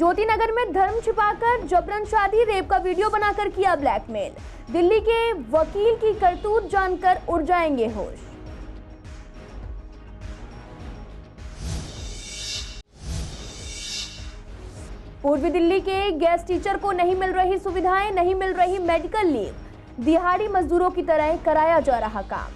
ज्योति नगर में धर्म छिपाकर जबरन शादी, रेप का वीडियो बनाकर किया ब्लैकमेल। दिल्ली के वकील की करतूत जानकर उड़ जाएंगे होश। पूर्वी दिल्ली के गेस्ट टीचर को नहीं मिल रही सुविधाएं, नहीं मिल रही मेडिकल लीव, दिहाड़ी मजदूरों की तरह कराया जा रहा काम।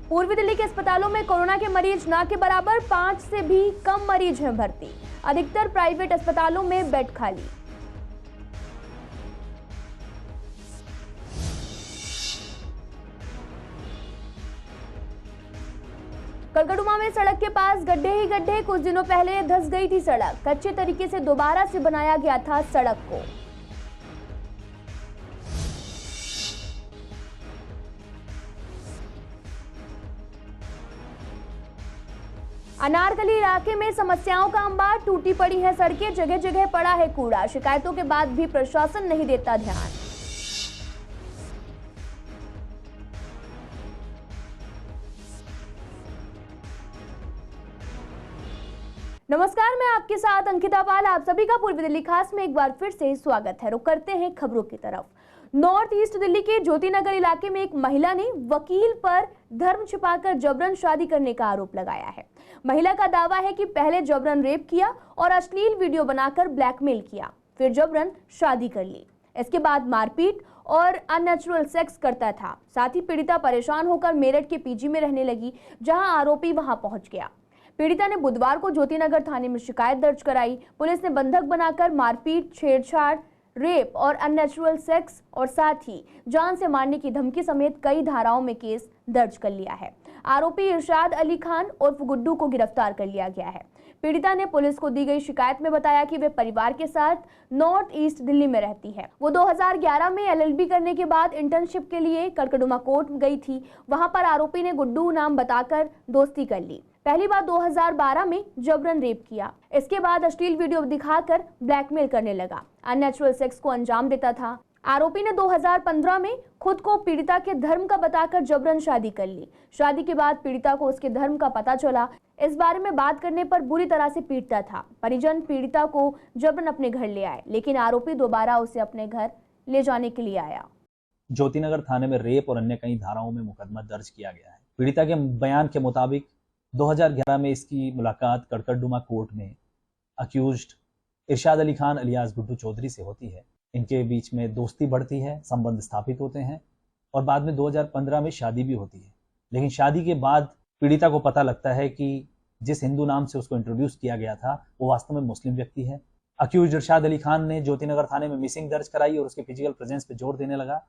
पूर्वी दिल्ली के अस्पतालों में कोरोना के मरीज ना के बराबर, 5 से भी कम मरीज हैं भर्ती। अधिकतर प्राइवेट अस्पतालों में बेड खाली। कलकड़ुमा में सड़क के पास गड्ढे ही गड्ढे, कुछ दिनों पहले धंस गई थी सड़क। कच्चे तरीके से दोबारा से बनाया गया था सड़क को। अनारकली इलाके में समस्याओं का अंबार, टूटी पड़ी है सड़कें, जगह जगह पड़ा है कूड़ा। शिकायतों के बाद भी प्रशासन नहीं देता ध्यान। नमस्कार, मैं आपके साथ अंकिता पाल। आप सभी का पूर्वी दिल्ली खास में एक बार फिर से स्वागत है। रुक करते हैं खबरों की तरफ। नॉर्थ ईस्ट दिल्ली के ज्योति नगर इलाके में एक महिला ने वकील पर धर्म छिपाकर जबरन शादी करने का आरोप लगाया है। महिला का दावा है कि पहले जबरन रेप किया और अश्लील वीडियो बनाकर ब्लैकमेल किया, फिर जबरन शादी कर ली। इसके बाद मारपीट और अननेचुरल सेक्स करता था। साथ ही पीड़िता परेशान होकर मेरठ के पीजी में रहने लगी, जहां आरोपी वहां पहुंच गया। पीड़िता ने बुधवार को ज्योति नगर थाने में शिकायत दर्ज कराई। पुलिस ने बंधक बनाकर मारपीट, छेड़छाड़, रेप और अननेचुरल सेक्स और साथ ही जान से मारने की धमकी समेत कई धाराओं में केस दर्ज कर लिया है। आरोपी इरशाद अली खान उर्फ गुड्डू को गिरफ्तार कर लिया गया है। पीड़िता ने पुलिस को दी गई शिकायत में बताया कि वे परिवार के साथ नॉर्थ ईस्ट दिल्ली में रहती है। वो 2011 में एलएलबी करने के बाद इंटर्नशिप के लिए कलकड़ुमा कोर्ट गई थी। वहां पर आरोपी ने गुड्डू नाम बताकर दोस्ती कर ली। पहली बार 2012 में जबरन रेप किया। इसके बाद अश्लील वीडियो दिखाकर ब्लैकमेल करने लगा, अननेचुरल सेक्स को अंजाम देता था। आरोपी ने 2015 में खुद को पीड़िता के धर्म का बताकर जबरन शादी कर ली। शादी के बाद पीड़िता को उसके धर्म का पता चला। इस बारे में बात करने पर बुरी तरह से पीटता था। परिजन पीड़िता को जबरन अपने घर ले आए, लेकिन आरोपी दोबारा उसे अपने घर ले जाने के लिए आया। ज्योति नगर थाने में रेप और अन्य कई धाराओं में मुकदमा दर्ज किया गया है। पीड़िता के बयान के मुताबिक 2011 में इसकी मुलाकात कड़कड़डुमा कोर्ट में अक्यूज्ड इरशाद अली खान अलियास गुड्डू चौधरी से होती है। इनके बीच में दोस्ती बढ़ती है, संबंध स्थापित होते हैं और बाद में 2015 में शादी भी होती है। लेकिन शादी के बाद पीड़िता को पता लगता है कि जिस हिंदू नाम से उसको इंट्रोड्यूस किया गया था वो वास्तव में मुस्लिम व्यक्ति है। अक्यूज्ड इरशाद अली खान ने ज्योति नगर थाने में मिसिंग दर्ज कराई और उसके फिजिकल प्रेजेंस पे जोर देने लगा।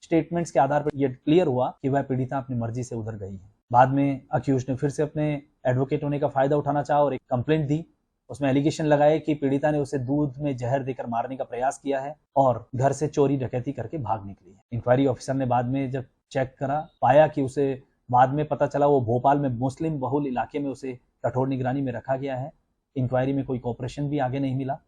स्टेटमेंट्स के आधार पर यह क्लियर हुआ कि वह पीड़िता अपनी मर्जी से उधर गई है। बाद में अक्यूज्ड ने फिर से अपने एडवोकेट होने का फायदा उठाना चाहा और एक कंप्लेंट दी। उसमें एलिगेशन लगाए कि पीड़िता ने उसे दूध में जहर देकर मारने का प्रयास किया है और घर से चोरी डकैती करके भाग निकली है। इंक्वायरी ऑफिसर ने बाद में जब चेक करा, पाया कि उसे बाद में पता चला वो भोपाल में मुस्लिम बहुल इलाके में उसे कठोर निगरानी में रखा गया है। इंक्वायरी में कोई कोऑपरेशन भी आगे नहीं मिला।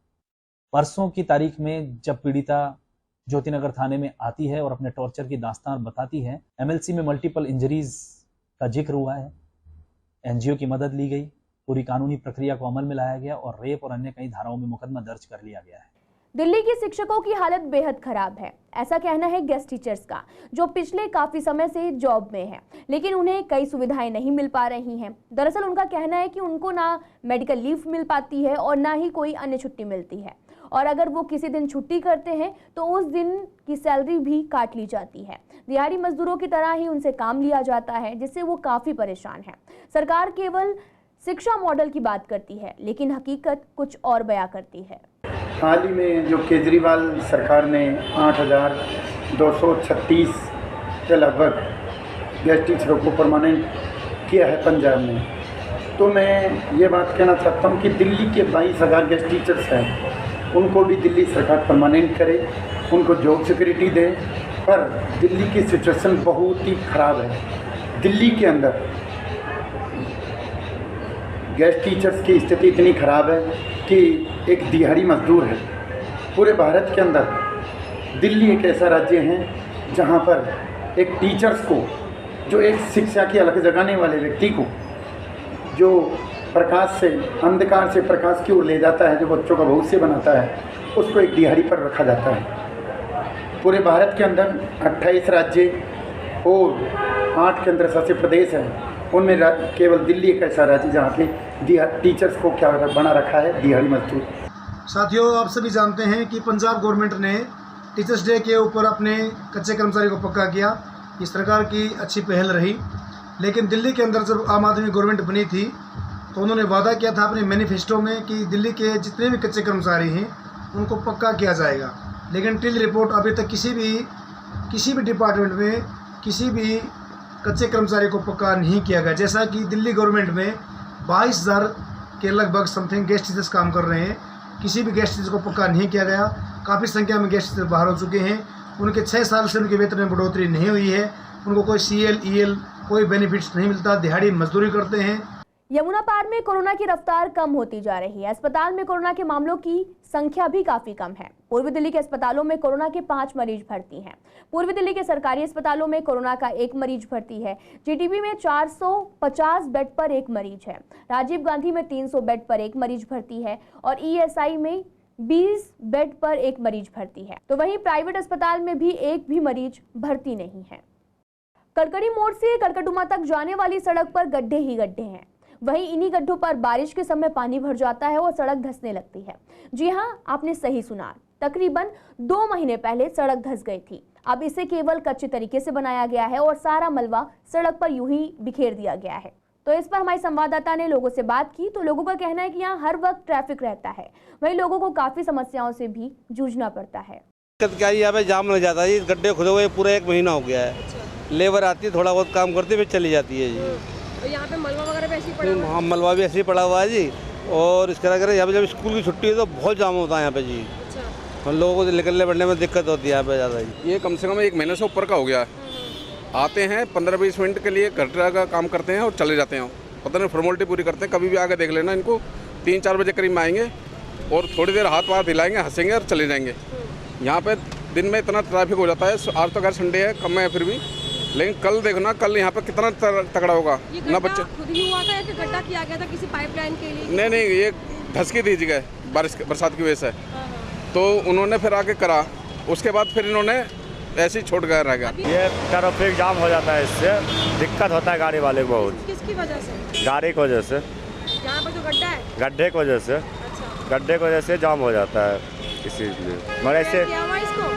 परसों की तारीख में जब पीड़िता ज्योति नगर थाने में आती है और अपने टॉर्चर की दास्तान बताती है, एमएलसी में मल्टीपल इंजरीज का जिक्र हुआ है। एनजीओ की मदद ली गई, पूरी कानूनी प्रक्रिया को अमल में लाया गया और रेप और अन्य कई धाराओं में मुकदमा दर्ज कर लिया गया है। दिल्ली के शिक्षकों की हालत बेहद खराब है, ऐसा कहना है गेस्ट टीचर्स का, जो पिछले काफी समय से जॉब में हैं, लेकिन उन्हें कई सुविधाएं नहीं मिल पा रही हैं। दरअसल उनका कहना है कि उनको ना मेडिकल लीव मिल पाती है और ना ही कोई अन्य छुट्टी मिलती है, और अगर वो किसी दिन छुट्टी करते हैं तो उस दिन की सैलरी भी काट ली जाती है। दिहाड़ी मजदूरों की तरह ही उनसे काम लिया जाता है, जिससे वो काफी परेशान है। सरकार केवल शिक्षा मॉडल की बात करती है, लेकिन हकीकत कुछ और बयां करती है। हाल ही में जो केजरीवाल सरकार ने 8,236 के लगभग गेस्ट टीचरों को परमानेंट किया है पंजाब में, तो मैं ये बात कहना चाहता हूँ कि दिल्ली के 22,000 गेस्ट टीचर्स हैं, उनको भी दिल्ली सरकार परमानेंट करे, उनको जॉब सिक्योरिटी दे। पर दिल्ली की सिचुएशन बहुत ही ख़राब है। दिल्ली के अंदर गेस्ट टीचर्स की स्थिति इतनी ख़राब है कि एक दिहाड़ी मजदूर है। पूरे भारत के अंदर दिल्ली एक ऐसा राज्य है जहां पर एक टीचर्स को जो एक शिक्षा की अलग जगाने वाले व्यक्ति को, जो प्रकाश से अंधकार से प्रकाश की ओर ले जाता है, जो बच्चों का भविष्य बनाता है, उसको एक दिहाड़ी पर रखा जाता है। पूरे भारत के अंदर 28 राज्य और 8 केंद्र शासित प्रदेश हैं, उनमें केवल दिल्ली एक ऐसा राज्य जहाँ पे टीचर्स को क्या बना रखा है, दिहाड़ी मजदूर। साथियों, आप सभी जानते हैं कि पंजाब गवर्नमेंट ने टीचर्स डे के ऊपर अपने कच्चे कर्मचारी को पक्का किया। इस सरकार की अच्छी पहल रही, लेकिन दिल्ली के अंदर जब आम आदमी गवर्नमेंट बनी थी तो उन्होंने वादा किया था अपने मैनिफेस्टो में कि दिल्ली के जितने भी कच्चे कर्मचारी हैं उनको पक्का किया जाएगा। लेकिन टिल रिपोर्ट अभी तक किसी भी डिपार्टमेंट में किसी भी कच्चे कर्मचारी को पक्का नहीं किया गया। जैसा कि दिल्ली गवर्नमेंट में 22,000 के लगभग समथिंग गेस्ट टीचर्स काम कर रहे हैं, किसी भी गेस्ट टीचर को पक्का नहीं किया गया। काफ़ी संख्या में गेस्ट टीचर बाहर हो चुके हैं, उनके 6 साल से उनके वेतन में बढ़ोतरी नहीं हुई है, उनको कोई CL, EL कोई बेनिफिट्स नहीं मिलता, दिहाड़ी मजदूरी करते हैं। यमुना पार में कोरोना की रफ्तार कम होती जा रही है। अस्पताल में कोरोना के मामलों की संख्या भी काफी कम है। पूर्वी दिल्ली के अस्पतालों में कोरोना के 5 मरीज भर्ती हैं। पूर्वी दिल्ली के सरकारी अस्पतालों में कोरोना का 1 मरीज भर्ती है। GTB में 450 बेड पर 1 मरीज है। राजीव गांधी में 300 बेड पर 1 मरीज भर्ती है और ESI में 20 बेड पर 1 मरीज भर्ती है। तो वहीं प्राइवेट अस्पताल में भी 1 भी मरीज भर्ती नहीं है। कड़कड़ी मोड़ से कड़कड़डुमा तक जाने वाली सड़क पर गड्ढे ही गड्ढे हैं। वहीं इन्हीं गड्ढों पर बारिश के समय पानी भर जाता है और सड़क धंसने लगती है। जी हां, आपने सही सुना, तकरीबन 2 महीने पहले सड़क धंस गई थी। अब इसे केवल कच्चे तरीके से बनाया गया है और सारा मलबा सड़क पर यूं ही बिखेर दिया गया है। तो इस पर हमारी संवाददाता ने लोगों से बात की तो लोगों का कहना है कि यहाँ हर वक्त ट्रैफिक रहता है, वहीं लोगों को काफी समस्याओं से भी जूझना पड़ता है। क्या यहाँ पे जाम लग जाता है जी, गड्ढे खुदे हुए पूरा 1 महीना हो गया है। लेबर आती है, थोड़ा बहुत काम करती है, फिर चली जाती है जी। तो यहाँ पे मलबा वगैरह भी ऐसे ही पड़ा हुआ है? हाँ, मलबा भी ऐसे ही पड़ा हुआ है जी। और इसके अगर यहाँ पे जब स्कूल की छुट्टी है तो बहुत जाम होता है यहाँ पे जी। अच्छा। हम लोगों को निकलने बढ़ने में दिक्कत होती है यहाँ पे ज़्यादा जी। ये कम से कम 1 महीने से ऊपर का हो गया है। आते हैं 15-20 मिनट के लिए गड्ढा का काम करते हैं और चले जाते हैं। पता नहीं फॉर्मेलिटी पूरी करते हैं। कभी भी आके देख लेना इनको, 3-4 बजे करीब में आएंगे और थोड़ी देर हाथ पाथ हिलाएंगे, हंसेंगे और चले जाएंगे। यहाँ पे दिन में इतना ट्रैफिक हो जाता है। आज तो खैर संडे है, कम है फिर भी, लेकिन कल देखना, कल यहाँ पे कितना तगड़ा होगा ना। बच्चे खुद ही हुआ था या फिर गड्ढा किया गया था किसी पाइपलाइन के लिए? नहीं, ये धस की थी जगह बरसात की वजह से, तो उन्होंने फिर आके करा, उसके बाद फिर इन्होंने ऐसे ही छोड़ कर रह गया। ये ट्रैफिक जाम हो जाता है, इससे दिक्कत होता है गाड़ी वाले को बहुत। किसकी वजह से? गाड़ी की वजह से, यहाँ पर जो गड्ढा है गड्ढे की वजह से। अच्छा। गड्ढे की वजह से जाम हो जाता है इसीलिए। मगर ऐसे क्या हुआ इसको?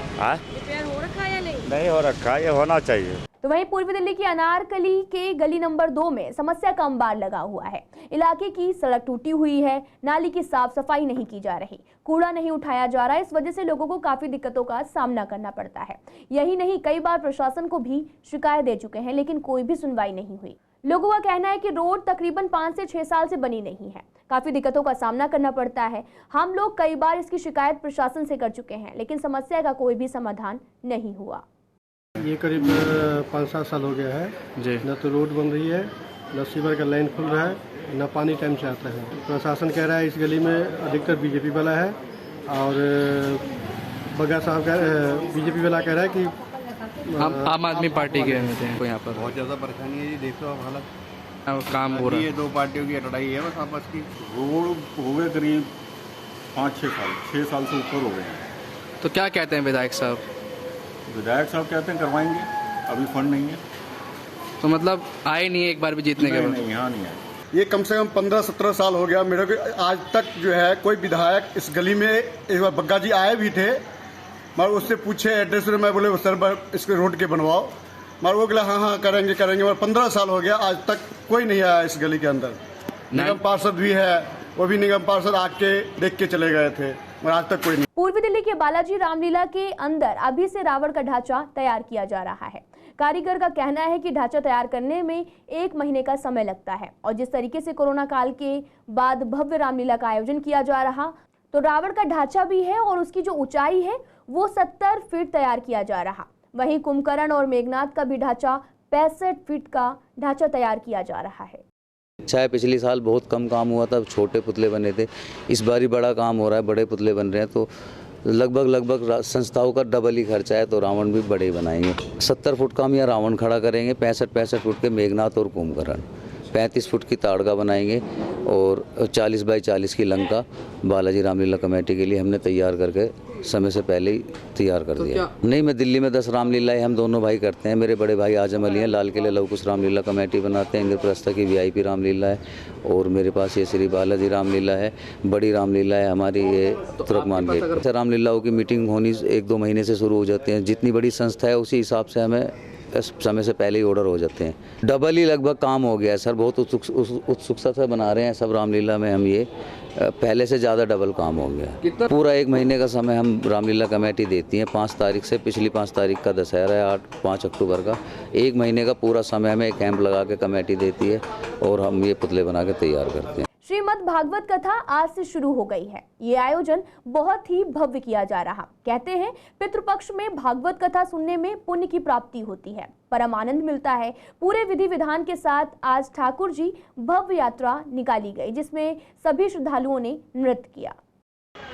रिपेयर हो रखा है या नहीं हो रखा, ये होना चाहिए। तो वहीं पूर्वी दिल्ली की अनारकली के गली नंबर 2 में समस्या का अंबार लगा हुआ है। इलाके की सड़क टूटी हुई है, नाली की साफ सफाई नहीं की जा रही, कूड़ा नहीं उठाया जा रहा है। इस वजह से लोगों को काफी दिक्कतों का सामना करना पड़ता है। यही नहीं, कई बार प्रशासन को भी शिकायत दे चुके हैं, लेकिन कोई भी सुनवाई नहीं हुई। लोगों का कहना है कि रोड तकरीबन 5 से 6 साल से बनी नहीं है, काफी दिक्कतों का सामना करना पड़ता है। हम लोग कई बार इसकी शिकायत प्रशासन से कर चुके हैं, लेकिन समस्या का कोई भी समाधान नहीं हुआ। ये करीब 5-7 साल हो गया है जी। न तो रोड बन रही है, न सीवर का लाइन खुल रहा है, न पानी टाइम से आता है। प्रशासन कह रहा है इस गली में अधिकतर बीजेपी वाला है और बग्गा साहब का बीजेपी वाला कह रहा है कि आम आदमी पार्टी के हैं। यहाँ पर बहुत ज़्यादा परेशानी है जी, देख लो आप हालत, काम हो रहा है। ये 2 पार्टियों की लड़ाई है बस आपस की। रोड हो गए करीब 5-6 साल, 6 साल से ऊपर हो गए हैं। तो क्या कहते हैं विधायक साहब? विधायक साहब कहते हैं करवाएंगे, अभी फंड नहीं है। तो मतलब आए नहीं है एक बार भी जीतने के बाद? नहीं, यहाँ नहीं आए। ये कम से कम 15-17 साल हो गया मेरे को, आज तक जो है कोई विधायक इस गली में। एक बार बग्गा जी आए भी थे, मगर उससे पूछे एड्रेस में, मैं बोले सर इसके रोड के बनवाओ, मगर वो बोला हाँ करेंगे। मगर 15 साल हो गया, आज तक कोई नहीं आया इस गली के अंदर। निगम पार्षद भी है, वो भी निगम पार्षद आके देख के चले गए थे, मगर आज तक कोई नहीं। पूर्वी दिल्ली के बालाजी रामलीला के अंदर अभी से रावण का ढांचा तैयार किया जा रहा है। कारीगर का कहना है कि ढांचा तैयार करने में 1 महीने का समय लगता है और जिस तरीके से कोरोना काल के बाद भव्य रामलीला का आयोजन किया जा रहा, तो रावण का ढांचा भी है और उसकी जो ऊंचाई है वो 70 फीट तैयार किया जा रहा। वहीं कुंभकर्ण और मेघनाथ का भी ढांचा 65 फीट का ढांचा तैयार किया जा रहा है। अच्छा है, पिछले साल बहुत कम काम हुआ था, छोटे पुतले बने थे। इस बार ही बड़ा काम हो रहा है, बड़े पुतले बन रहे हैं, तो लगभग संस्थाओं का डबल ही खर्चा है, तो रावण भी बड़े ही बनाएंगे। 70 फुट का हम यहाँ रावण खड़ा करेंगे, 65 फुट के मेघनाथ और कुंभकर्ण, 35 फुट की ताड़का बनाएंगे और 40 बाई 40 की लंका बालाजी रामलीला कमेटी के लिए हमने तैयार करके समय से पहले ही तैयार कर दिया। नहीं, मैं दिल्ली में 10 रामलीलाएं हम दोनों भाई करते हैं। मेरे बड़े भाई आजम अली हैं, लाल किले लवकुश रामलीला कमेटी बनाते हैं, इंद्रप्रस्थ की VIP रामलीला है, और मेरे पास ये श्री बालाजी रामलीला है, बड़ी रामलीला है हमारी ये तुर्कमान गेट। रामलीलाओं की मीटिंग होनी 1-2 महीने से शुरू हो जाती है। जितनी बड़ी संस्था है उसी हिसाब से हमें समय से पहले ही ऑर्डर हो जाते हैं। डबल ही लगभग काम हो गया है सर, बहुत उत्सुकता से बना रहे हैं सब रामलीला में हम, ये पहले से ज़्यादा डबल काम हो गया। पूरा 1 महीने का समय हम रामलीला कमेटी देती है। 5 तारीख से, पिछली 5 तारीख का दशहरा है, 5 अक्टूबर का, 1 महीने का पूरा समय हमें कैंप लगा के कमेटी देती है और हम ये पुतले बना के तैयार करते हैं। श्रीमद् भागवत कथा आज से शुरू हो गई है। ये आयोजन बहुत ही भव्य किया जा रहा। कहते हैं पितृपक्ष में भागवत कथा सुनने में पुण्य की प्राप्ति होती है, परम आनंद मिलता है। पूरे विधि विधान के साथ आज ठाकुर जी भव्य यात्रा निकाली गई, जिसमें सभी श्रद्धालुओं ने नृत्य किया।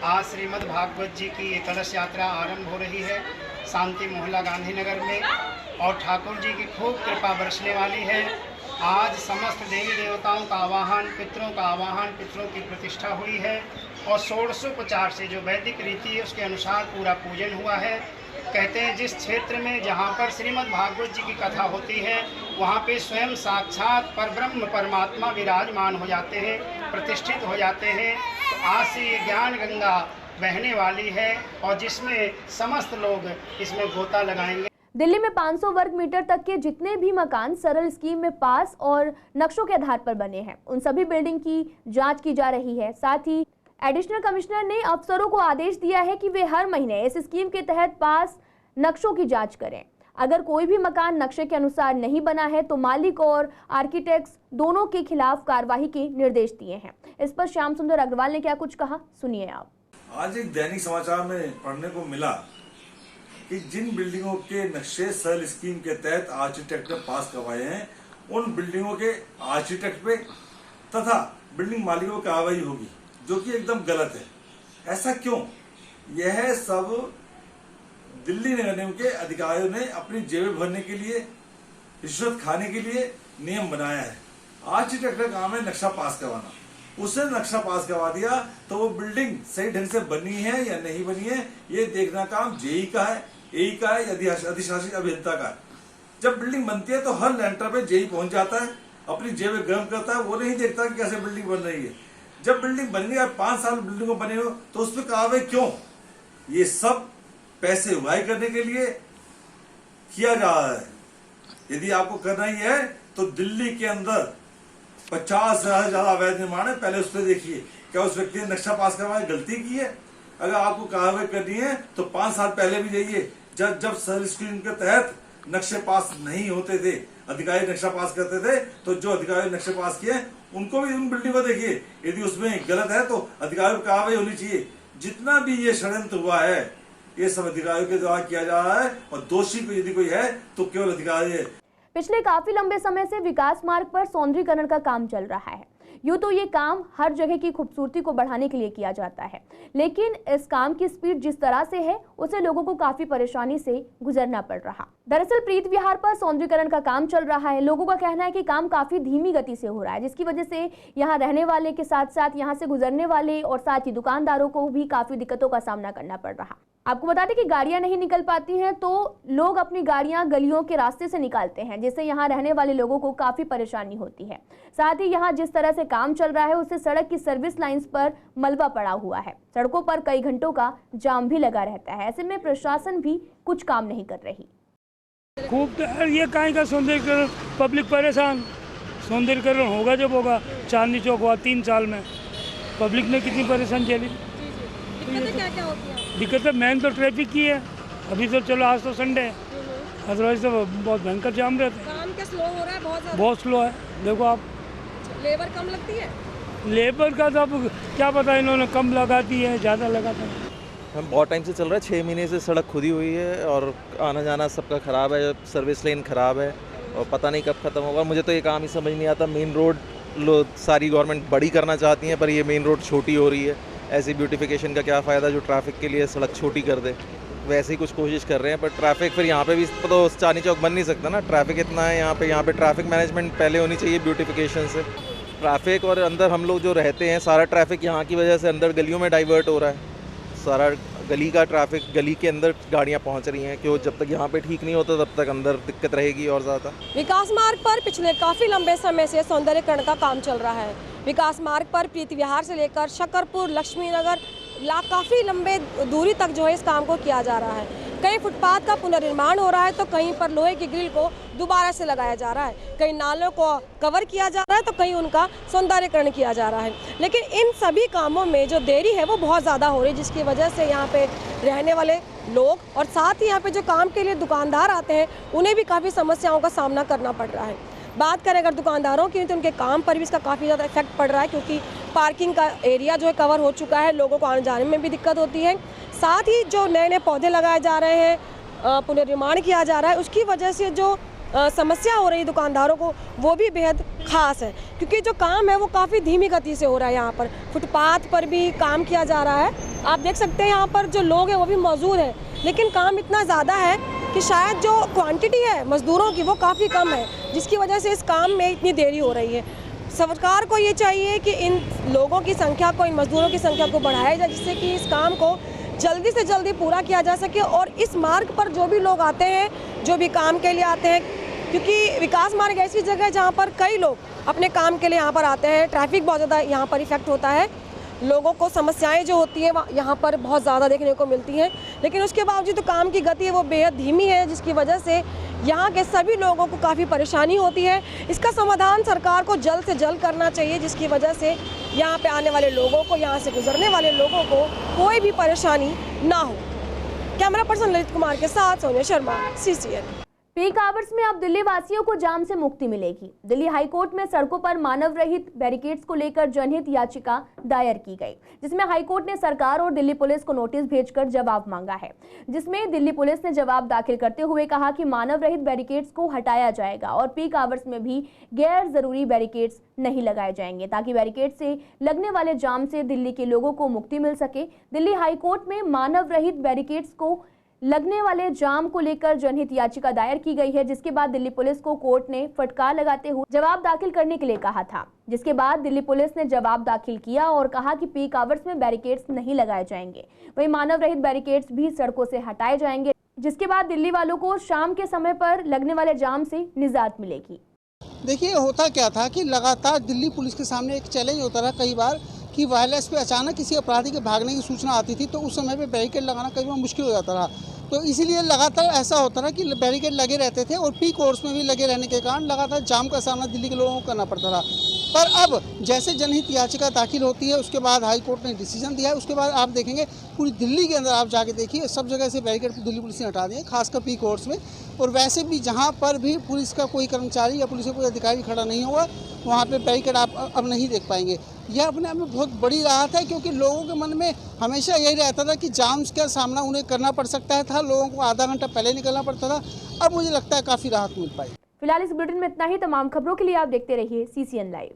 आज श्रीमद् भागवत जी की कलश यात्रा आरंभ हो रही है शांति मोहल्ला गांधीनगर में, और ठाकुर जी की खूब कृपा बरसने वाली है। आज समस्त देवी देवताओं का आवाहन, पितरों का आवाहन, पितरों की प्रतिष्ठा हुई है, और षोडशोपचार से जो वैदिक रीति है उसके अनुसार पूरा पूजन हुआ है। कहते हैं जिस क्षेत्र में जहाँ पर श्रीमद् भागवत जी की कथा होती है वहाँ पे स्वयं साक्षात परब्रह्म परमात्मा विराजमान हो जाते हैं, प्रतिष्ठित हो जाते हैं। तो आज से ये ज्ञान गंगा बहने वाली है, और जिसमें समस्त लोग इसमें गोता लगाएंगे। दिल्ली में 500 वर्ग मीटर तक के जितने भी मकान सरल स्कीम में पास और नक्शों के आधार पर बने हैं, उन सभी बिल्डिंग की जांच की जा रही है। साथ ही एडिशनल कमिश्नर ने अफसरों को आदेश दिया है कि वे हर महीने इस स्कीम के तहत पास नक्शों की जांच करें। अगर कोई भी मकान नक्शे के अनुसार नहीं बना है तो मालिक और आर्किटेक्ट्स दोनों के खिलाफ कार्रवाई के निर्देश दिए हैं। इस पर श्याम सुंदर अग्रवाल ने क्या कुछ कहा, सुनिए आप। आज एक दैनिक समाचार में पढ़ने को मिला कि जिन बिल्डिंगों के नक्शे सरल स्कीम के तहत आर्किटेक्ट ने पास करवाए हैं, उन बिल्डिंगों के आर्किटेक्ट पे तथा बिल्डिंग मालिकों की कार्रवाई होगी, जो कि एकदम गलत है। ऐसा क्यों? यह सब दिल्ली नगर निगम के अधिकारियों ने अपनी जेबें भरने के लिए, रिश्वत खाने के लिए नियम बनाया है। आर्किटेक्ट का काम है नक्शा पास करवाना। उसने नक्शा पास करवा दिया तो वो बिल्डिंग सही ढंग से बनी है या नहीं बनी है, ये देखना काम जेई का है, एई का है या अधिशासी अभियंता का है। जब बिल्डिंग बनती है तो हर लेंटर पे जेई पहुंच जाता है, अपनी जेबें गर्म करता है, वो नहीं देखता कि कैसे बिल्डिंग बन रही है। जब बिल्डिंग बन गई, 5 साल बिल्डिंग को बने हो, तो उस पर कार्रवाई क्यों? ये सब पैसे उगाई करने के लिए किया जा रहा है। यदि आपको करना ही है तो दिल्ली के अंदर 50,000 से ज्यादा अवैध निर्माण है, पहले उस पर देखिए क्या उस व्यक्ति ने नक्शा पास करवाया गलती की है। अगर आपको कार्रवाई करनी है तो 5 साल पहले भी जाइए, जब सरल स्कीम के तहत नक्शे पास नहीं होते थे, अधिकारी नक्शा पास करते थे, तो जो अधिकारी नक्शे पास किए उनको भी, उन बिल्डिंग को देखिए, यदि उसमें गलत है तो अधिकारियों की कार्रवाई होनी चाहिए। जितना भी ये षड्यंत्र हुआ है ये सब अधिकारियों के द्वारा किया जा रहा है, और दोषी को यदि कोई है तो केवल अधिकारी है। पिछले काफी लंबे समय से विकास मार्ग पर सौंदर्यीकरण का काम चल रहा है। यूं तो ये काम हर जगह की खूबसूरती को बढ़ाने के लिए किया जाता है, लेकिन इस काम की स्पीड जिस तरह से है उसे लोगों को काफी परेशानी से गुजरना पड़ रहा। दरअसल प्रीत विहार पर सौंदर्यीकरण का काम चल रहा है। लोगों का कहना है कि काम काफी धीमी गति से हो रहा है, जिसकी वजह से यहाँ रहने वाले के साथ साथ यहाँ से गुजरने वाले और साथ ही दुकानदारों को भी काफी दिक्कतों का सामना करना पड़ रहा। आपको बता दें कि गाड़ियां नहीं निकल पाती हैं तो लोग अपनी गाड़ियां गलियों के रास्ते से निकालते हैं, जिससे यहाँ रहने वाले लोगों को काफी परेशानी होती है। साथ ही यहाँ जिस तरह से काम चल रहा है उससे सड़क की सर्विस लाइंस पर मलबा पड़ा हुआ है। सड़कों पर कई घंटों का जाम भी लगा रहता है। ऐसे में प्रशासन भी कुछ काम नहीं कर रही। खूब ये काहे का सौंदर्यीकरण, पब्लिक परेशान। सौंदर्यीकरण होगा जब होगा। चांदनी चौक हुआ 3 साल में, पब्लिक ने कितनी परेशान झेली। दिक्कतें क्या होती हैं? दिक्कतें मेन तो ट्रैफिक की है। अभी तो चलो आज तो संडे है, अदरवाइज तो बहुत भयंकर जाम रहता है। काम क्या स्लो हो रहा है? बहुत स्लो है। देखो आप, लेबर कम लगती है। लेबर का तो अब क्या पता, इन्होंने कम लगाती है ज़्यादा लगाता है। हम बहुत टाइम से चल रहा है, 6 महीने से सड़क खुदी हुई है और आना जाना सबका ख़राब है, सर्विस लेन ख़राब है और पता नहीं कब ख़त्म होगा। मुझे तो ये काम ही समझ नहीं आता। मेन रोड सारी गवर्नमेंट बड़ी करना चाहती है पर ये मेन रोड छोटी हो रही है। ऐसी ब्यूटिफिकेशन का क्या फ़ायदा जो ट्रैफिक के लिए सड़क छोटी कर दे। वैसे ही कुछ कोशिश कर रहे हैं, पर ट्रैफिक फिर यहाँ पे भी तो चांदनी चौक बन नहीं सकता ना, ट्रैफिक इतना है यहाँ पे ट्रैफिक मैनेजमेंट पहले होनी चाहिए ब्यूटिफिकेशन से। ट्रैफिक और अंदर हम लोग जो रहते हैं, सारा ट्रैफिक यहाँ की वजह से अंदर गलियों में डाइवर्ट हो रहा है। सारा गली का ट्रैफिक, गली के अंदर गाड़ियाँ पहुँच रही हैं, क्यों जब तक यहाँ पे ठीक नहीं होता तब तक अंदर दिक्कत रहेगी और ज़्यादा। विकास मार्ग पर पिछले काफी लंबे समय से सौंदर्यीकरण का काम चल रहा है। विकास मार्ग पर प्रीति विहार से लेकर शकरपुर, लक्ष्मी नगर काफी लंबे दूरी तक जो है इस काम को किया जा रहा है। कहीं फुटपाथ का पुनर्निर्माण हो रहा है तो कहीं पर लोहे की ग्रिल को दोबारा से लगाया जा रहा है, कहीं नालों को कवर किया जा रहा है तो कहीं उनका सौंदर्यीकरण किया जा रहा है। लेकिन इन सभी कामों में जो देरी है वो बहुत ज़्यादा हो रही है, जिसकी वजह से यहाँ पे रहने वाले लोग और साथ ही यहाँ पे जो काम के लिए दुकानदार आते हैं उन्हें भी काफ़ी समस्याओं का सामना करना पड़ रहा है। बात करें अगर दुकानदारों की तो उनके काम पर भी इसका काफ़ी ज़्यादा इफेक्ट पड़ रहा है, क्योंकि पार्किंग का एरिया जो है कवर हो चुका है, लोगों को आने जाने में भी दिक्कत होती है। साथ ही जो नए नए पौधे लगाए जा रहे हैं, पुनर्निर्माण किया जा रहा है, उसकी वजह से जो समस्या हो रही है दुकानदारों को वो भी बेहद खास है, क्योंकि जो काम है वो काफ़ी धीमी गति से हो रहा है। यहाँ पर फुटपाथ पर भी काम किया जा रहा है, आप देख सकते हैं यहाँ पर जो लोग हैं वो भी मौजूद हैं, लेकिन काम इतना ज़्यादा है कि शायद जो क्वांटिटी है मज़दूरों की वो काफ़ी कम है, जिसकी वजह से इस काम में इतनी देरी हो रही है। सरकार को ये चाहिए कि इन लोगों की संख्या को, इन मज़दूरों की संख्या को बढ़ाया जाए, जिससे कि इस काम को जल्दी से जल्दी पूरा किया जा सके। और इस मार्ग पर जो भी लोग आते हैं, जो भी काम के लिए आते हैं, क्योंकि विकास मार्ग ऐसी जगह है जहाँ पर कई लोग अपने काम के लिए यहाँ पर आते हैं, ट्रैफिक बहुत ज़्यादा यहाँ पर इफेक्ट होता है, लोगों को समस्याएं जो होती हैं यहाँ पर बहुत ज़्यादा देखने को मिलती हैं, लेकिन उसके बावजूद जो काम की गति है वो बेहद धीमी है, जिसकी वजह से यहाँ के सभी लोगों को काफ़ी परेशानी होती है। इसका समाधान सरकार को जल्द से जल्द करना चाहिए, जिसकी वजह से यहाँ पे आने वाले लोगों को, यहाँ से गुजरने वाले लोगों को कोई भी परेशानी ना हो। कैमरा पर्सन ललित कुमार के साथ Sonia Sharma, CCN। Peak hours में अब दिल्ली वासियों को जाम से मुक्ति मिलेगी। दिल्ली हाईकोर्ट में सड़कों पर मानव रहित बैरिकेड्स को लेकर जनहित याचिका दायर की गई, जिसमें हाईकोर्ट ने सरकार और दिल्ली पुलिस को नोटिस भेजकर जवाब मांगा है, जिसमें दिल्ली पुलिस ने जवाब दाखिल करते हुए कहा कि मानव रहित बैरिकेड्स को हटाया जाएगा और पीक आवर्स में भी गैर जरूरी बैरिकेड्स नहीं लगाए जाएंगे, ताकि बैरिकेड से लगने वाले जाम से दिल्ली के लोगों को मुक्ति मिल सके। दिल्ली हाईकोर्ट में मानव रहित बैरिकेड्स को लगने वाले जाम को लेकर जनहित याचिका दायर की गई है, जिसके बाद दिल्ली पुलिस को कोर्ट ने फटकार लगाते हुए जवाब दाखिल करने के लिए कहा था। जिसके बाद दिल्ली पुलिस ने जवाब दाखिल किया और कहा कि पीक आवर्स में बैरिकेड्स नहीं लगाए जाएंगे, वहीं मानव रहित बैरिकेड्स भी सड़कों से हटाए जाएंगे, जिसके बाद दिल्ली वालों को शाम के समय पर लगने वाले जाम से निजात मिलेगी। देखिए, होता क्या था कि लगातार दिल्ली पुलिस के सामने एक चैलेंज होता रहा कई बार कि वायरलेस पे अचानक किसी अपराधी के भागने की सूचना आती थी, तो उस समय पे बैरिकेड लगाना कई बार मुश्किल हो जाता रहा। तो इसीलिए लगातार ऐसा होता रहा कि बैरिकेड लगे रहते थे और पीक आवर्स में भी लगे रहने के कारण लगातार जाम का सामना दिल्ली के लोगों को करना पड़ता था। पर अब जैसे जनहित याचिका दाखिल होती है, उसके बाद हाई कोर्ट ने डिसीजन दिया है, उसके बाद आप देखेंगे पूरी दिल्ली के अंदर आप जाके देखिए सब जगह से बैरिकेड दिल्ली पुलिस ने हटा दिए, खासकर पीक आवर्स में। और वैसे भी जहाँ पर भी पुलिस का कोई कर्मचारी या पुलिस का कोई अधिकारी खड़ा नहीं होगा, वहाँ पे बैरिकेड आप अब नहीं देख पाएंगे। यह अपने आप में बहुत बड़ी राहत है, क्योंकि लोगों के मन में हमेशा यही रहता था कि जाम्स का सामना उन्हें करना पड़ सकता था, लोगों को आधा घंटा पहले निकलना पड़ता था। अब मुझे लगता है काफ़ी राहत मिल पाई। फिलहाल इस बुलेटिन में इतना ही। तमाम खबरों के लिए आप देखते रहिए CCN लाइव।